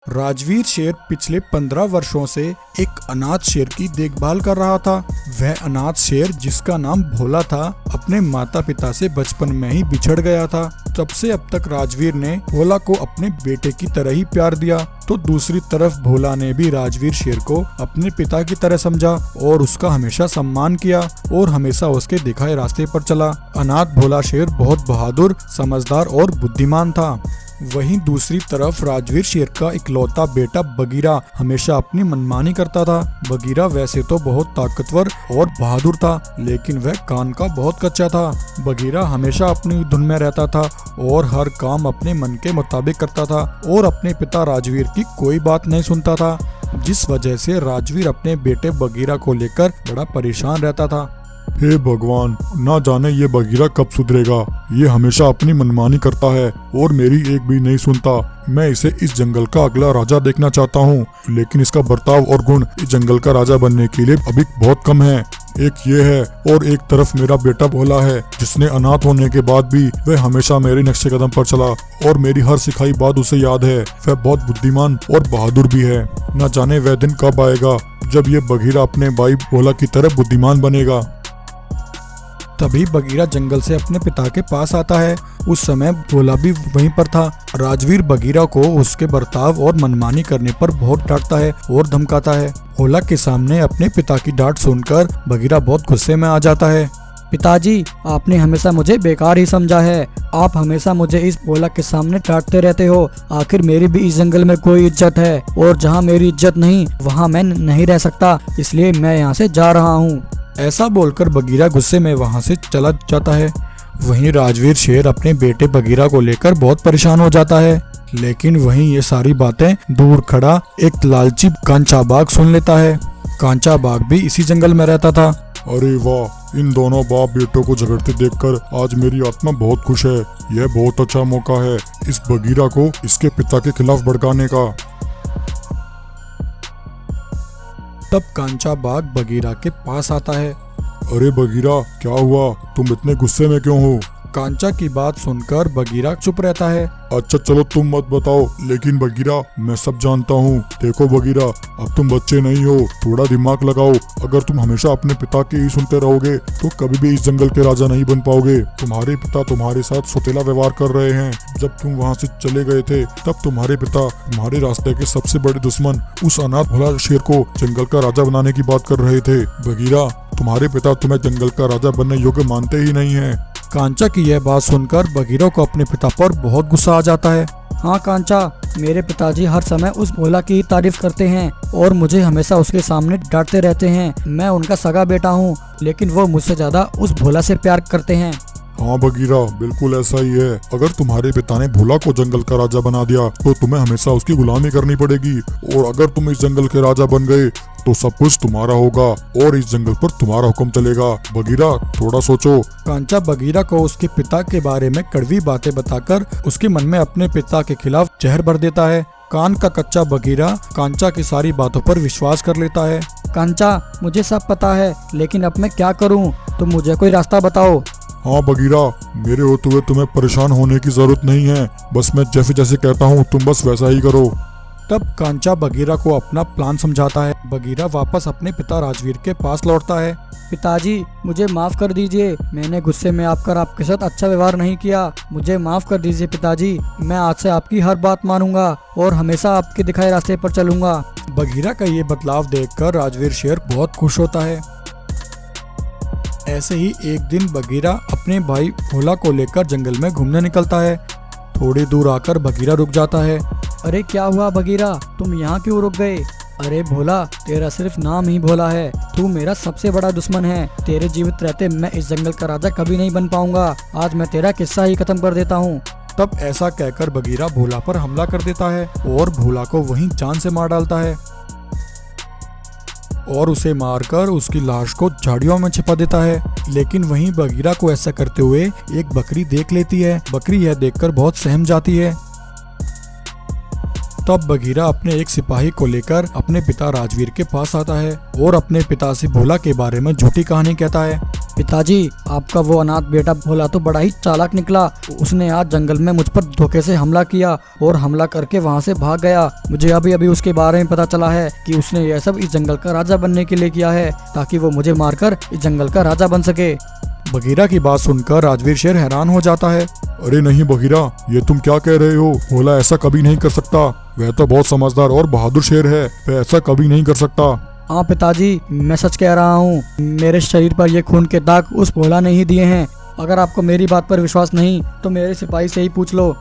राजवीर शेर पिछले 15 वर्षों से एक अनाथ शेर की देखभाल कर रहा था। वह अनाथ शेर, जिसका नाम भोला था, अपने माता पिता से बचपन में ही बिछड़ गया था। तब से अब तक राजवीर ने भोला को अपने बेटे की तरह ही प्यार दिया। तो दूसरी तरफ भोला ने भी राजवीर शेर को अपने पिता की तरह समझा और उसका हमेशा सम्मान किया और हमेशा उसके दिखाए रास्ते पर चला। अनाथ भोला शेर बहुत बहादुर, समझदार और बुद्धिमान था। वहीं दूसरी तरफ राजवीर शेर का इकलौता बेटा बगीरा हमेशा अपनी मनमानी करता था। बगीरा वैसे तो बहुत ताकतवर और बहादुर था, लेकिन वह कान का बहुत कच्चा था। बगीरा हमेशा अपनी धुन में रहता था और हर काम अपने मन के मुताबिक करता था और अपने पिता राजवीर की कोई बात नहीं सुनता था, जिस वजह से राजवीर अपने बेटे बगीरा को लेकर बड़ा परेशान रहता था। हे भगवान, ना जाने ये बगीरा कब सुधरेगा। ये हमेशा अपनी मनमानी करता है और मेरी एक भी नहीं सुनता। मैं इसे इस जंगल का अगला राजा देखना चाहता हूँ, लेकिन इसका बर्ताव और गुण इस जंगल का राजा बनने के लिए अभी बहुत कम है। एक ये है और एक तरफ मेरा बेटा भोला है, जिसने अनाथ होने के बाद भी वह हमेशा मेरे नक्शे कदम पर चला और मेरी हर सिखाई बात उसे याद है। वह बहुत बुद्धिमान और बहादुर भी है। न जाने वह दिन कब आएगा जब ये बगीरा अपने भाई भोला की तरह बुद्धिमान बनेगा। तभी बगीरा जंगल से अपने पिता के पास आता है। उस समय भोला भी वहीं पर था। राजवीर बगीरा को उसके बर्ताव और मनमानी करने पर बहुत डांटता है और धमकाता है। भोला के सामने अपने पिता की डांट सुनकर बगीरा बहुत गुस्से में आ जाता है। पिताजी, आपने हमेशा मुझे बेकार ही समझा है। आप हमेशा मुझे इस भोला के सामने डांटते रहते हो। आखिर मेरी भी इस जंगल में कोई इज्जत है और जहाँ मेरी इज्जत नहीं वहाँ मैं नहीं रह सकता, इसलिए मैं यहाँ से जा रहा हूँ। ऐसा बोलकर बगीरा गुस्से में वहां से चला जाता है। वहीं राजवीर शेर अपने बेटे बगीरा को लेकर बहुत परेशान हो जाता है, लेकिन वहीं ये सारी बातें दूर खड़ा एक लालची कांचा बाघ सुन लेता है। कांचा बाघ भी इसी जंगल में रहता था। अरे वाह, इन दोनों बाप बेटों को झगड़ते देखकर आज मेरी आत्मा बहुत खुश है। यह बहुत अच्छा मौका है इस बगीरा को इसके पिता के खिलाफ भड़काने का। तब कांचा बाघ बगीरा के पास आता है। अरे बगीरा, क्या हुआ? तुम इतने गुस्से में क्यों हो? कांचा की बात सुनकर बगीरा चुप रहता है। अच्छा चलो तुम मत बताओ, लेकिन बगीरा मैं सब जानता हूँ। देखो बगीरा, अब तुम बच्चे नहीं हो, थोड़ा दिमाग लगाओ। अगर तुम हमेशा अपने पिता के ही सुनते रहोगे तो कभी भी इस जंगल के राजा नहीं बन पाओगे। तुम्हारे पिता तुम्हारे साथ सौतेला व्यवहार कर रहे हैं। जब तुम वहाँ से चले गए थे तब तुम्हारे पिता तुम्हारे रास्ते के सबसे बड़े दुश्मन उस अनाथ भोला शेर को जंगल का राजा बनाने की बात कर रहे थे। बगीरा, तुम्हारे पिता तुम्हें जंगल का राजा बनने योग्य मानते ही नहीं है। कांचा की यह बात सुनकर बगीरा को अपने पिता पर बहुत गुस्सा आ जाता है। हाँ कांचा, मेरे पिताजी हर समय उस भोला की ही तारीफ करते हैं और मुझे हमेशा उसके सामने डांटते रहते हैं। मैं उनका सगा बेटा हूँ, लेकिन वो मुझसे ज्यादा उस भोला से प्यार करते हैं। हाँ बगीरा, बिल्कुल ऐसा ही है। अगर तुम्हारे पिता ने भोला को जंगल का राजा बना दिया तो तुम्हें हमेशा उसकी गुलामी करनी पड़ेगी, और अगर तुम इस जंगल के राजा बन गए तो सब कुछ तुम्हारा होगा और इस जंगल पर तुम्हारा हुक्म चलेगा। बगीरा, थोड़ा सोचो। कांचा बगीरा को उसके पिता के बारे में कड़वी बातें बताकर उसके मन में अपने पिता के खिलाफ जहर भर देता है। कान का कच्चा बगीरा कांचा की सारी बातों पर विश्वास कर लेता है। कांचा, मुझे सब पता है, लेकिन अब मैं क्या करूँ? तुम मुझे कोई रास्ता बताओ। हाँ बगीरा, मेरे होते हुए तुम्हें परेशान होने की जरूरत नहीं है। बस मैं जैसे जैसे कहता हूँ तुम बस वैसा ही करो। तब कांचा बगीरा को अपना प्लान समझाता है। बगीरा वापस अपने पिता राजवीर के पास लौटता है। पिताजी, मुझे माफ कर दीजिए। मैंने गुस्से में आकर आपके साथ अच्छा व्यवहार नहीं किया। मुझे माफ कर दीजिए पिताजी। मैं आज से आपकी हर बात मानूंगा और हमेशा आपके दिखाए रास्ते पर चलूंगा। बगीरा का ये बदलाव देखकर राजवीर शेर बहुत खुश होता है। ऐसे ही एक दिन बगीरा अपने भाई भोला को लेकर जंगल में घूमने निकलता है। थोड़ी दूर आकर बगीरा रुक जाता है। अरे क्या हुआ बगीरा, तुम यहाँ क्यों रुक गए? अरे भोला, तेरा सिर्फ नाम ही भोला है। तू मेरा सबसे बड़ा दुश्मन है। तेरे जीवित रहते मैं इस जंगल का राजा कभी नहीं बन पाऊंगा। आज मैं तेरा किस्सा ही खत्म कर देता हूँ। तब ऐसा कहकर बगीरा भोला पर हमला कर देता है और भोला को वहीं जान से मार डालता है और उसे मारकर उसकी लाश को झाड़ियों में छिपा देता है। लेकिन वहीं बगीरा को ऐसा करते हुए एक बकरी देख लेती है। बकरी यह देखकर बहुत सहम जाती है। तब बगीरा अपने एक सिपाही को लेकर अपने पिता राजवीर के पास आता है और अपने पिता से भोला के बारे में झूठी कहानी कहता है। पिताजी, आपका वो अनाथ बेटा भोला तो बड़ा ही चालाक निकला। उसने आज जंगल में मुझ पर धोखे से हमला किया और हमला करके वहाँ से भाग गया। मुझे अभी अभी उसके बारे में पता चला है कि उसने यह सब इस जंगल का राजा बनने के लिए किया है, ताकि वो मुझे मारकर इस जंगल का राजा बन सके। बगीरा की बात सुनकर राजवीर शेर हैरान हो जाता है। अरे नहीं बगीरा, ये तुम क्या कह रहे हो? भोला ऐसा कभी नहीं कर सकता। वह तो बहुत समझदार और बहादुर शेर है, वह ऐसा कभी नहीं कर सकता। हाँ पिताजी, मैं सच कह रहा हूँ। मेरे शरीर पर ये खून के दाग उस भोला ने ही दिए हैं। अगर आपको मेरी बात पर विश्वास नहीं तो मेरे सिपाही से ही पूछ लो।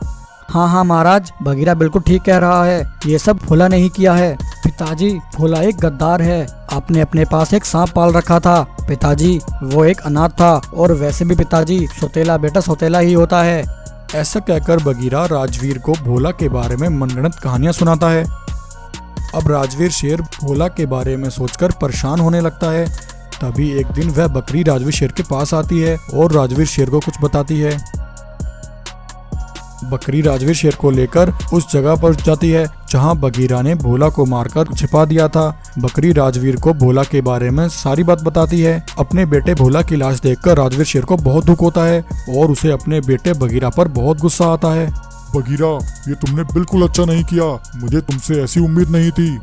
हाँ हाँ महाराज, बगीरा बिल्कुल ठीक कह रहा है, ये सब भोला ने ही किया है। पिताजी, भोला एक गद्दार है। आपने अपने पास एक सांप पाल रखा था। पिताजी, वो एक अनाथ था, और वैसे भी पिताजी, सौतेला बेटा सौतेला ही होता है। ऐसा कहकर बगीरा राजवीर को भोला के बारे में मनगढ़ंत कहानियां सुनाता है। अब राजवीर शेर भोला के बारे में सोचकर परेशान होने लगता है। तभी एक दिन वह बकरी राजवीर शेर के पास आती है और राजवीर शेर को कुछ बताती है। बकरी राजवीर शेर को लेकर उस जगह पर जाती है जहां बगीरा ने भोला को मारकर छिपा दिया था। बकरी राजवीर को भोला के बारे में सारी बात बताती है। अपने बेटे भोला की लाश देखकर राजवीर शेर को बहुत दुख होता है और उसे अपने बेटे बगीरा पर बहुत गुस्सा आता है। बगीरा, ये तुमने बिल्कुल अच्छा नहीं किया। मुझे तुमसे ऐसी उम्मीद नहीं थी।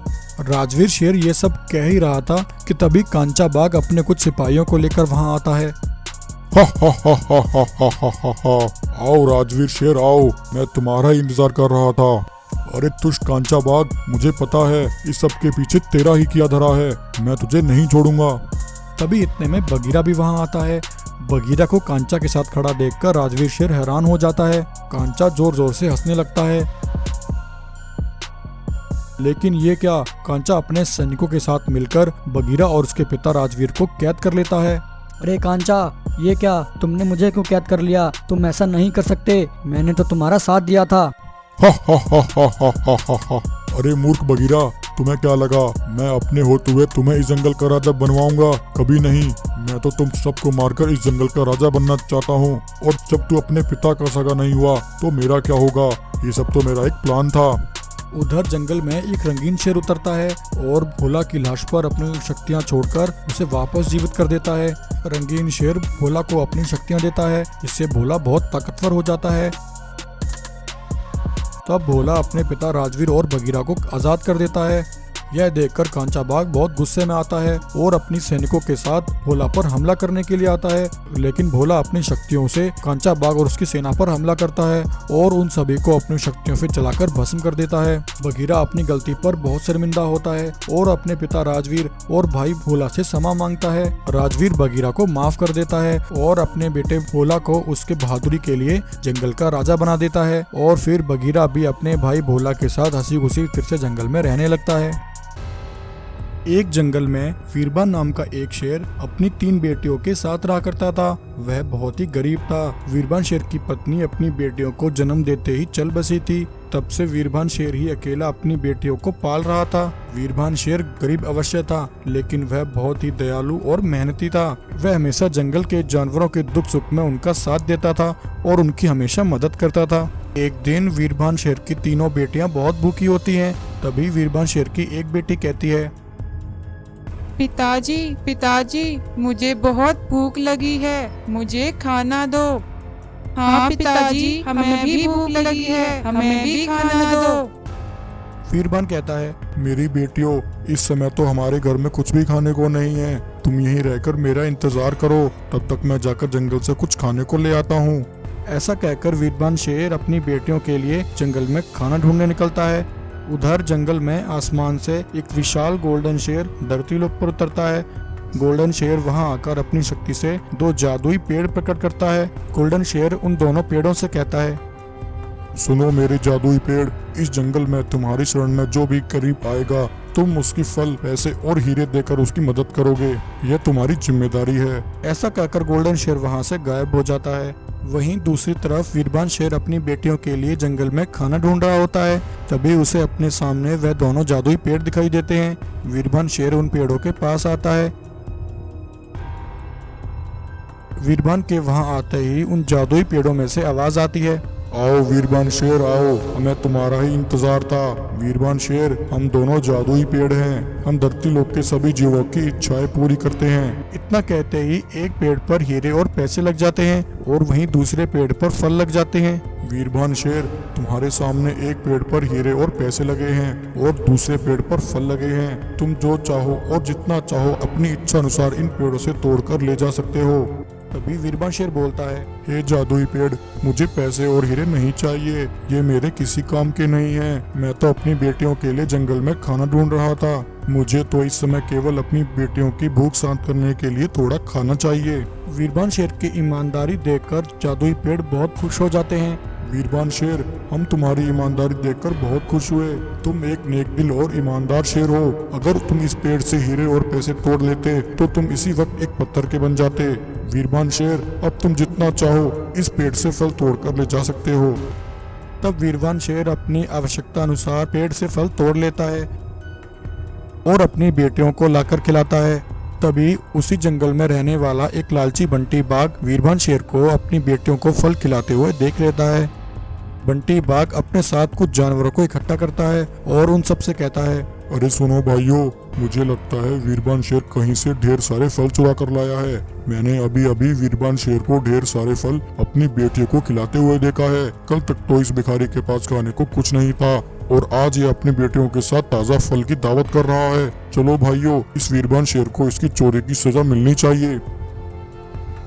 राजवीर शेर ये सब कह ही रहा था कि तभी कांचा बाघ अपने कुछ सिपाहियों को लेकर वहां आता है। हा हा हा हा हा हा हा हा हा। आओ राजवीर शेर आओ, मैं तुम्हारा ही इंतजार कर रहा था। अरे तुष्ट कांचा बाघ, मुझे पता है इस सब के पीछे तेरा ही किया धरा है। मैं तुझे नहीं छोड़ूंगा। तभी इतने में बगीरा भी वहां आता है। बगीरा को कांचा के साथ खड़ा देखकर राजवीर शेर हैरान हो जाता है। कांचा जोर जोर से हंसने लगता है। लेकिन ये क्या, कांचा अपने सैनिकों के साथ मिलकर बगीरा और उसके पिता राजवीर को कैद कर लेता है। अरे कांचा, ये क्या, तुमने मुझे क्यों कैद कर लिया? तुम ऐसा नहीं कर सकते, मैंने तो तुम्हारा साथ दिया था। हा हा हा हा हा हा हा हा। अरे मूर्ख बगीरा, तुम्हें क्या लगा मैं अपने होते हुए तुम्हें इस जंगल का राजा बनवाऊंगा? कभी नहीं। मैं तो तुम सबको मारकर इस जंगल का राजा बनना चाहता हूँ। और जब तू अपने पिता का सगा नहीं हुआ तो मेरा क्या होगा? ये सब तो मेरा एक प्लान था। उधर जंगल में एक रंगीन शेर उतरता है और भोला की लाश पर अपनी शक्तियां छोड़कर उसे वापस जीवित कर देता है। रंगीन शेर भोला को अपनी शक्तियां देता है, जिससे भोला बहुत ताकतवर हो जाता है। तब भोला अपने पिता राजवीर और बगीरा को आजाद कर देता है। यह देखकर कांचा बाघ बहुत गुस्से में आता है और अपनी सैनिकों के साथ भोला पर हमला करने के लिए आता है। लेकिन भोला अपनी शक्तियों से कांचा बाघ और उसकी सेना पर हमला करता है और उन सभी को अपनी शक्तियों से जलाकर भस्म कर देता है। बगीरा अपनी गलती पर बहुत शर्मिंदा होता है और अपने पिता राजवीर और भाई भोला से क्षमा मांगता है। राजवीर बगीरा को माफ कर देता है और अपने बेटे भोला को उसके बहादुरी के लिए जंगल का राजा बना देता है। और फिर बगीरा भी अपने भाई भोला के साथ हंसी खुशी फिर से जंगल में रहने लगता है। एक जंगल में वीरबान नाम का एक शेर अपनी 3 बेटियों के साथ रहा करता था। वह बहुत ही गरीब था। वीरबान शेर की पत्नी अपनी बेटियों को जन्म देते ही चल बसी थी। तब से वीरबान शेर ही अकेला अपनी बेटियों को पाल रहा था। वीरबान शेर गरीब अवश्य था, लेकिन वह बहुत ही दयालु और मेहनती था। वह हमेशा जंगल के जानवरों के दुख सुख में उनका साथ देता था और उनकी हमेशा मदद करता था। एक दिन वीरबान शेर की तीनों बेटियां बहुत भूखी होती हैं। तभी वीरबान शेर की एक बेटी कहती है, पिताजी, पिताजी, मुझे बहुत भूख लगी है, मुझे खाना दो। हाँ पिताजी, हमें भी भूख लगी है, हमें भी खाना दो। वीरबान कहता है, मेरी बेटियों, इस समय तो हमारे घर में कुछ भी खाने को नहीं है। तुम यहीं रहकर मेरा इंतजार करो, तब तक मैं जाकर जंगल से कुछ खाने को ले आता हूँ। ऐसा कहकर वीरबान शेर अपनी बेटियों के लिए जंगल में खाना ढूंढने निकलता है। उधर जंगल में आसमान से एक विशाल गोल्डन शेर धरती पर उतरता है। गोल्डन शेर वहां आकर अपनी शक्ति से 2 जादुई पेड़ प्रकट करता है। गोल्डन शेर उन दोनों पेड़ों से कहता है, सुनो मेरे जादुई पेड़, इस जंगल में तुम्हारी शरण में जो भी करीब आएगा, तुम उसकी फल, पैसे और हीरे देकर उसकी मदद करोगे। यह तुम्हारी जिम्मेदारी है। ऐसा कहकर गोल्डन शेर वहां से गायब हो जाता है। वहीं दूसरी तरफ वीरबान शेर अपनी बेटियों के लिए जंगल में खाना ढूंढ रहा होता है। तभी उसे अपने सामने वह दोनों जादुई पेड़ दिखाई देते हैं। वीरबान शेर उन पेड़ों के पास आता है। वीरबान के वहां आते ही उन जादुई पेड़ों में से आवाज आती है, आओ वीरबान शेर आओ, हमें तुम्हारा ही इंतजार था। वीरबान शेर, हम दोनों जादुई पेड़ हैं। हम धरती लोक के सभी जीवों की इच्छाएं पूरी करते हैं। इतना कहते ही एक पेड़ पर हीरे और पैसे लग जाते हैं और वहीं दूसरे पेड़ पर फल लग जाते हैं। वीरबान शेर, तुम्हारे सामने एक पेड़ पर हीरे और पैसे लगे हैं और दूसरे पेड़ पर फल लगे हैं। तुम जो चाहो और जितना चाहो अपनी इच्छा अनुसार इन पेड़ों से तोड़कर ले जा सकते हो। तभी वीरबान शेर बोलता है, हे जादुई पेड़, मुझे पैसे और हीरे नहीं चाहिए, ये मेरे किसी काम के नहीं हैं। मैं तो अपनी बेटियों के लिए जंगल में खाना ढूंढ रहा था। मुझे तो इस समय केवल अपनी बेटियों की भूख शांत करने के लिए थोड़ा खाना चाहिए। वीरबान शेर की ईमानदारी देखकर जादुई पेड़ बहुत खुश हो जाते हैं। वीरबान शेर, हम तुम्हारी ईमानदारी देखकर बहुत खुश हुए। तुम एक नेक दिल और ईमानदार शेर हो। अगर तुम इस पेड़ से हीरे और पैसे तोड़ लेते तो तुम इसी वक्त एक पत्थर के बन जाते। वीरबान शेर, अब तुम जितना चाहो इस पेड़ से फल तोड़कर ले जा सकते हो। तब वीरबान शेर अपनी आवश्यकता अनुसार पेड़ से फल तोड़ लेता है और अपनी बेटियों को लाकर खिलाता है। तभी उसी जंगल में रहने वाला एक लालची बंटी बाघ वीरबान शेर को अपनी बेटियों को फल खिलाते हुए देख लेता है। बंटी बाघ अपने साथ कुछ जानवरों को इकट्ठा करता है और उन सब से कहता है, अरे सुनो भाइयों, मुझे लगता है वीरबान शेर कहीं से ढेर सारे फल चुरा कर लाया है। मैंने अभी अभी वीरबान शेर को ढेर सारे फल अपनी बेटियों को खिलाते हुए देखा है। कल तक तो इस भिखारी के पास खाने को कुछ नहीं था और आज ये अपनी बेटियों के साथ ताज़ा फल की दावत कर रहा है। चलो भाइयों, इस वीरबान शेर को इसकी चोरी की सजा मिलनी चाहिए।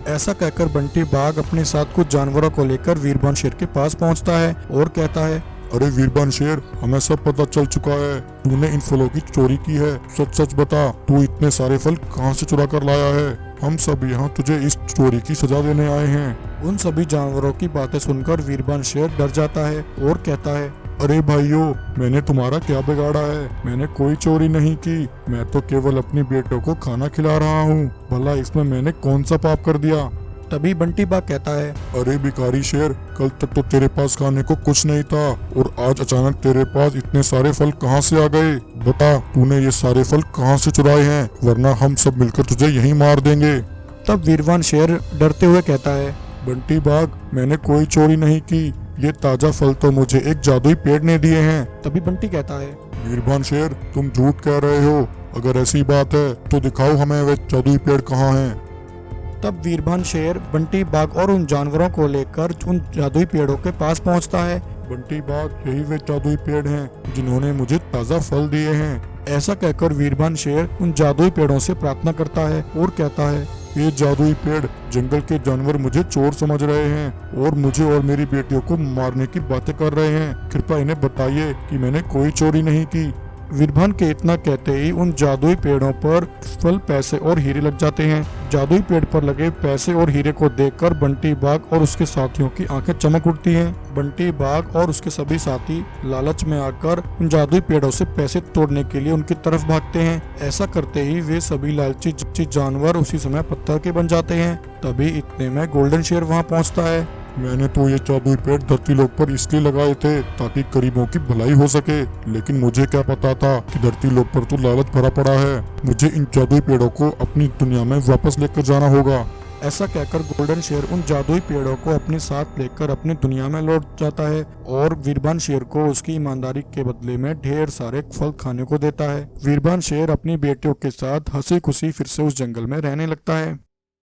ऐसा कहकर बंटी बाघ अपने साथ कुछ जानवरों को लेकर वीरबान शेर के पास पहुंचता है और कहता है, अरे वीरबान शेर, हमें सब पता चल चुका है। तूने इन फलों की चोरी की है। सच सच बता, तू इतने सारे फल कहाँ से चुरा कर लाया है? हम सब यहाँ तुझे इस चोरी की सजा देने आए हैं। उन सभी जानवरों की बातें सुनकर वीरबान शेर डर जाता है और कहता है, अरे भाइयों, मैंने तुम्हारा क्या बिगाड़ा है? मैंने कोई चोरी नहीं की। मैं तो केवल अपनी बेटों को खाना खिला रहा हूँ। भला इसमें मैंने कौन सा पाप कर दिया? तभी बंटी बाघ कहता है, अरे भिखारी शेर, कल तक तो तेरे पास खाने को कुछ नहीं था और आज अचानक तेरे पास इतने सारे फल कहाँ से आ गए? बता, तूने ये सारे फल कहाँ से चुराए हैं? वरना हम सब मिलकर तुझे यहीं मार देंगे। तब वीरबान शेर डरते हुए कहता है, बंटी बाघ, मैंने कोई चोरी नहीं की। ये ताजा फल तो मुझे एक जादुई पेड़ ने दिए हैं। तभी बंटी कहता है, वीरबान शेर, तुम झूठ कह रहे हो। अगर ऐसी बात है तो दिखाओ हमें वे जादुई पेड़ कहाँ हैं। तब वीरबान शेर बंटी बाघ और उन जानवरों को लेकर उन जादुई पेड़ों के पास पहुंचता है। बंटी बाघ, यही वे जादुई पेड़ हैं जिन्होंने मुझे ताजा फल दिए हैं। ऐसा कहकर वीरबान शेर उन जादुई पेड़ों से प्रार्थना करता है और कहता है, ये जादुई पेड़, जंगल के जानवर मुझे चोर समझ रहे हैं और मुझे और मेरी बेटियों को मारने की बातें कर रहे हैं। कृपया इन्हें बताइए कि मैंने कोई चोरी नहीं की। वीरबान के इतना कहते ही उन जादुई पेड़ों पर फल, पैसे और हीरे लग जाते हैं। जादुई पेड़ पर लगे पैसे और हीरे को देखकर बंटी बाघ और उसके साथियों की आंखें चमक उठती हैं। बंटी बाघ और उसके सभी साथी लालच में आकर उन जादुई पेड़ों से पैसे तोड़ने के लिए उनकी तरफ भागते हैं। ऐसा करते ही वे सभी लालची जानवर उसी समय पत्थर के बन जाते हैं। तभी इतने में गोल्डन शेर वहाँ पहुँचता है। मैंने तो ये जादुई पेड़ धरती लोक पर इसलिए लगाए थे ताकि गरीबों की भलाई हो सके, लेकिन मुझे क्या पता था कि धरती लोक पर तो लालच भरा पड़ा है। मुझे इन जादुई पेड़ों को अपनी दुनिया में वापस लेकर जाना होगा। ऐसा कहकर गोल्डन शेर उन जादुई पेड़ों को अपने साथ लेकर अपनी दुनिया में लौट जाता है और वीरबान शेर को उसकी ईमानदारी के बदले में ढेर सारे फल खाने को देता है। वीरबान शेर अपनी बेटियों के साथ हंसी खुशी फिर से उस जंगल में रहने लगता है।